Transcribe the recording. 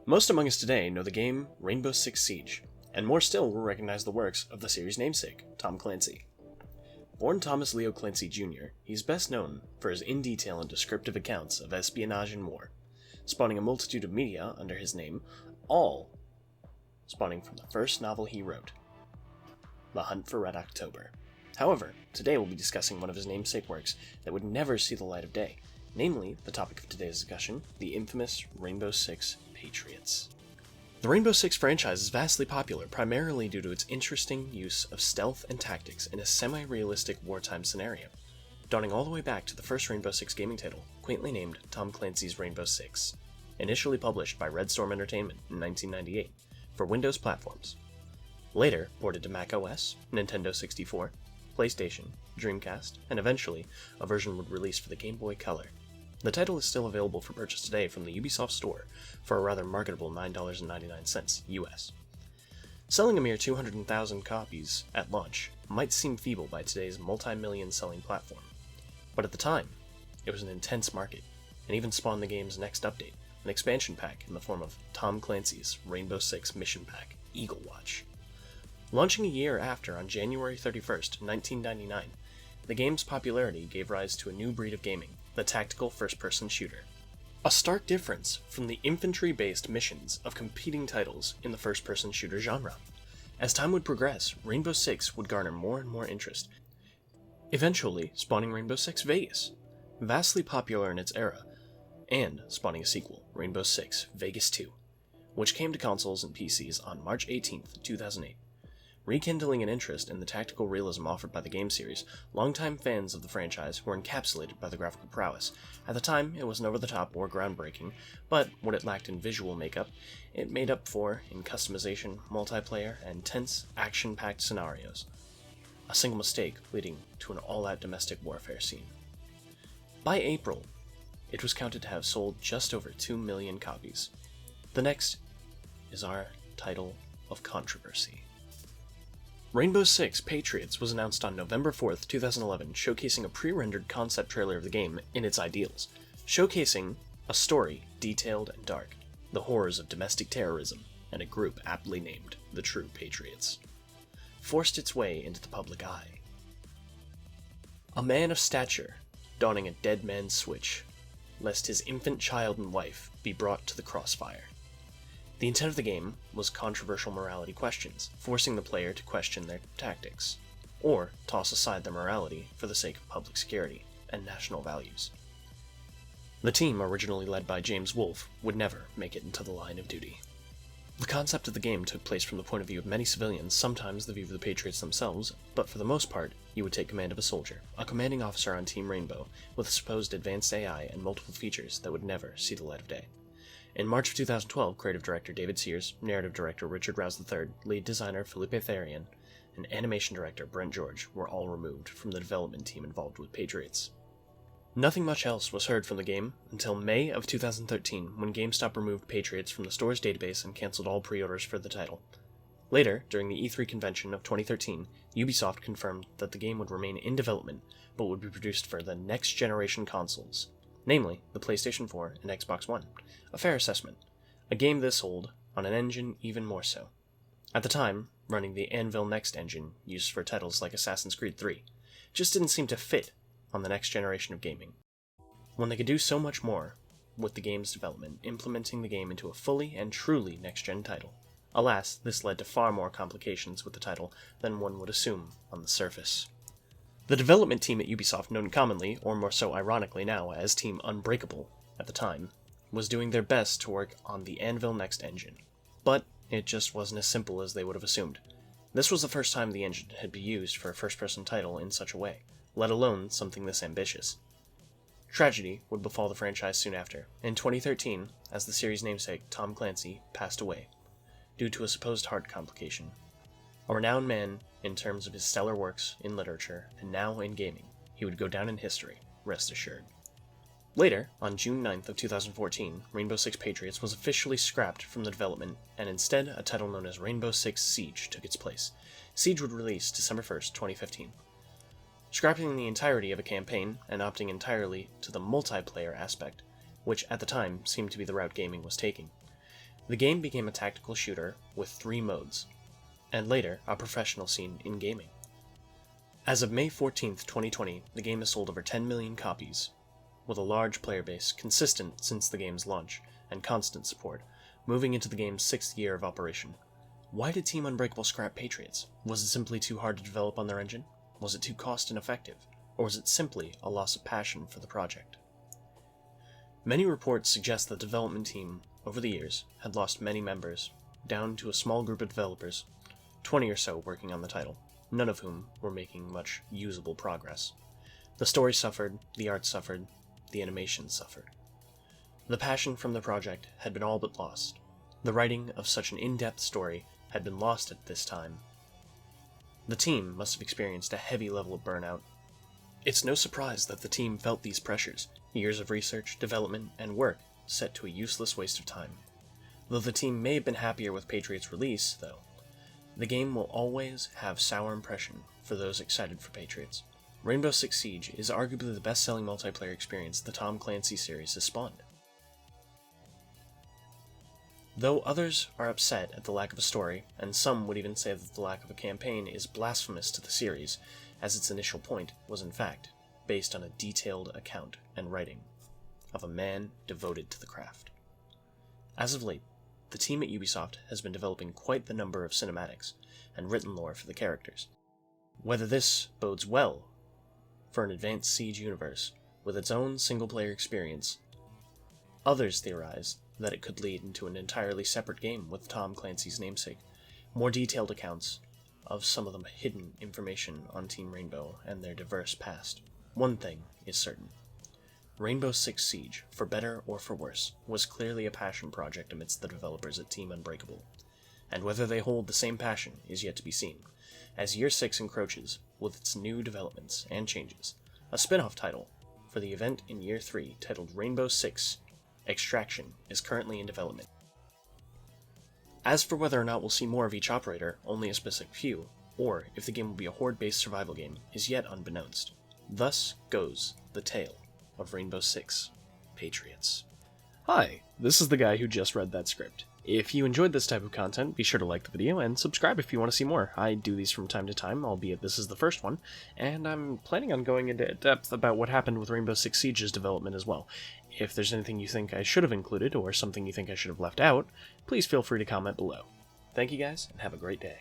Most among us today know the game Rainbow Six Siege, and more still will recognize the works of the series' namesake, Tom Clancy. Born Thomas Leo Clancy Jr., he's best known for his in-detail and descriptive accounts of espionage and war, spawning a multitude of media under his name, all spawning from the first novel he wrote, The Hunt for Red October. However, today we'll be discussing one of his namesake works that would never see the light of day, namely, the topic of today's discussion, the infamous Rainbow Six Patriots. The Rainbow Six franchise is vastly popular primarily due to its interesting use of stealth and tactics in a semi-realistic wartime scenario, dating all the way back to the first Rainbow Six gaming title, quaintly named Tom Clancy's Rainbow Six, initially published by Red Storm Entertainment in 1998 for Windows platforms. Later ported to Mac OS, Nintendo 64, PlayStation, Dreamcast, and eventually a version would release for the Game Boy Color. The title is still available for purchase today from the Ubisoft Store for a rather marketable $9.99 US. Selling a mere 200,000 copies at launch might seem feeble by today's multi-million selling platform, but at the time, it was an intense market, and even spawned the game's next update, an expansion pack in the form of Tom Clancy's Rainbow Six Mission Pack, Eagle Watch. Launching a year after on January 31st, 1999, the game's popularity gave rise to a new breed of gaming, the tactical first-person shooter. A stark difference from the infantry-based missions of competing titles in the first-person shooter genre. As time would progress, Rainbow Six would garner more and more interest, eventually spawning Rainbow Six Vegas, vastly popular in its era, and spawning a sequel, Rainbow Six Vegas 2, which came to consoles and PCs on March 18, 2008. Rekindling an interest in the tactical realism offered by the game series, longtime fans of the franchise were encapsulated by the graphical prowess. At the time, it wasn't over-the-top or groundbreaking, but what it lacked in visual makeup, it made up for in customization, multiplayer, and tense, action-packed scenarios. A single mistake leading to an all-out domestic warfare scene. By April, it was counted to have sold just over 2 million copies. The next is our title of controversy. Rainbow Six Patriots was announced on November 4th, 2011, showcasing a pre-rendered concept trailer of the game in its ideals, showcasing a story detailed and dark, the horrors of domestic terrorism, and a group aptly named the True Patriots, forced its way into the public eye. A man of stature, donning a dead man's switch, lest his infant child and wife be brought to the crossfire. The intent of the game was controversial morality questions, forcing the player to question their tactics, or toss aside their morality for the sake of public security and national values. The team, originally led by James Wolfe, would never make it into the line of duty. The concept of the game took place from the point of view of many civilians, sometimes the view of the Patriots themselves, but for the most part, you would take command of a soldier, a commanding officer on Team Rainbow, with a supposed advanced AI and multiple features that would never see the light of day. In March of 2012, creative director David Sears, narrative director Richard Rouse III, lead designer Felipe Therian, and animation director Brent George were all removed from the development team involved with Patriots. Nothing much else was heard from the game until May of 2013, when GameStop removed Patriots from the store's database and canceled all pre-orders for the title. Later, during the E3 convention of 2013, Ubisoft confirmed that the game would remain in development, but would be produced for the next-generation consoles, namely the PlayStation 4 and Xbox One. A fair assessment. A game this old, on an engine even more so. At the time, running the Anvil Next engine used for titles like Assassin's Creed 3 just didn't seem to fit on the next generation of gaming. When they could do so much more with the game's development, implementing the game into a fully and truly next-gen title. Alas, this led to far more complications with the title than one would assume on the surface. The development team at Ubisoft, known commonly, or more so ironically now, as Team Unbreakable at the time, was doing their best to work on the Anvil Next engine, but it just wasn't as simple as they would have assumed. This was the first time the engine had been used for a first-person title in such a way, let alone something this ambitious. Tragedy would befall the franchise soon after. In 2013, as the series' namesake, Tom Clancy, passed away, due to a supposed heart complication. A renowned man in terms of his stellar works in literature, and now in gaming, he would go down in history, rest assured. Later, on June 9th of 2014, Rainbow Six Patriots was officially scrapped from the development, and instead a title known as Rainbow Six Siege took its place. Siege would release December 1st, 2015. Scrapping the entirety of a campaign and opting entirely to the multiplayer aspect, which at the time seemed to be the route gaming was taking. The game became a tactical shooter with 3 modes, and later a professional scene in gaming. As of May 14th, 2020, the game has sold over 10 million copies, with a large player base consistent since the game's launch, and constant support, moving into the game's 6th year of operation. Why did Team Unbreakable scrap Patriots? Was it simply too hard to develop on their engine? Was it too cost ineffective? Or was it simply a loss of passion for the project? Many reports suggest that the development team, over the years, had lost many members, down to a small group of developers, 20 or so working on the title, none of whom were making much usable progress. The story suffered, the art suffered, the animation suffered. The passion from the project had been all but lost. The writing of such an in-depth story had been lost at this time. The team must have experienced a heavy level of burnout. It's no surprise that the team felt these pressures, years of research, development, and work set to a useless waste of time. Though the team may have been happier with Patriots' release, though, the game will always have sour impression for those excited for Patriots. Rainbow Six Siege is arguably the best-selling multiplayer experience the Tom Clancy series has spawned. Though others are upset at the lack of a story, and some would even say that the lack of a campaign is blasphemous to the series, as its initial point was in fact based on a detailed account and writing of a man devoted to the craft. As of late, the team at Ubisoft has been developing quite the number of cinematics and written lore for the characters. Whether this bodes well for an advanced Siege universe with its own single-player experience, others theorize that it could lead into an entirely separate game with Tom Clancy's namesake, more detailed accounts of some of the hidden information on Team Rainbow and their diverse past. One thing is certain. Rainbow Six Siege, for better or for worse, was clearly a passion project amidst the developers at Team Unbreakable, and whether they hold the same passion is yet to be seen, as Year 6 encroaches with its new developments and changes. A spin-off title for the event in Year 3, titled Rainbow Six Extraction, is currently in development. As for whether or not we'll see more of each operator, only a specific few, or if the game will be a horde-based survival game, is yet unbeknownst. Thus goes the tale of Rainbow Six Patriots. Hi, this is the guy who just read that script. If you enjoyed this type of content, be sure to like the video and subscribe if you want to see more. I do these from time to time, albeit this is the first one, and I'm planning on going into depth about what happened with Rainbow Six Siege's development as well. If there's anything you think I should have included, or something you think I should have left out, please feel free to comment below. Thank you guys, and have a great day.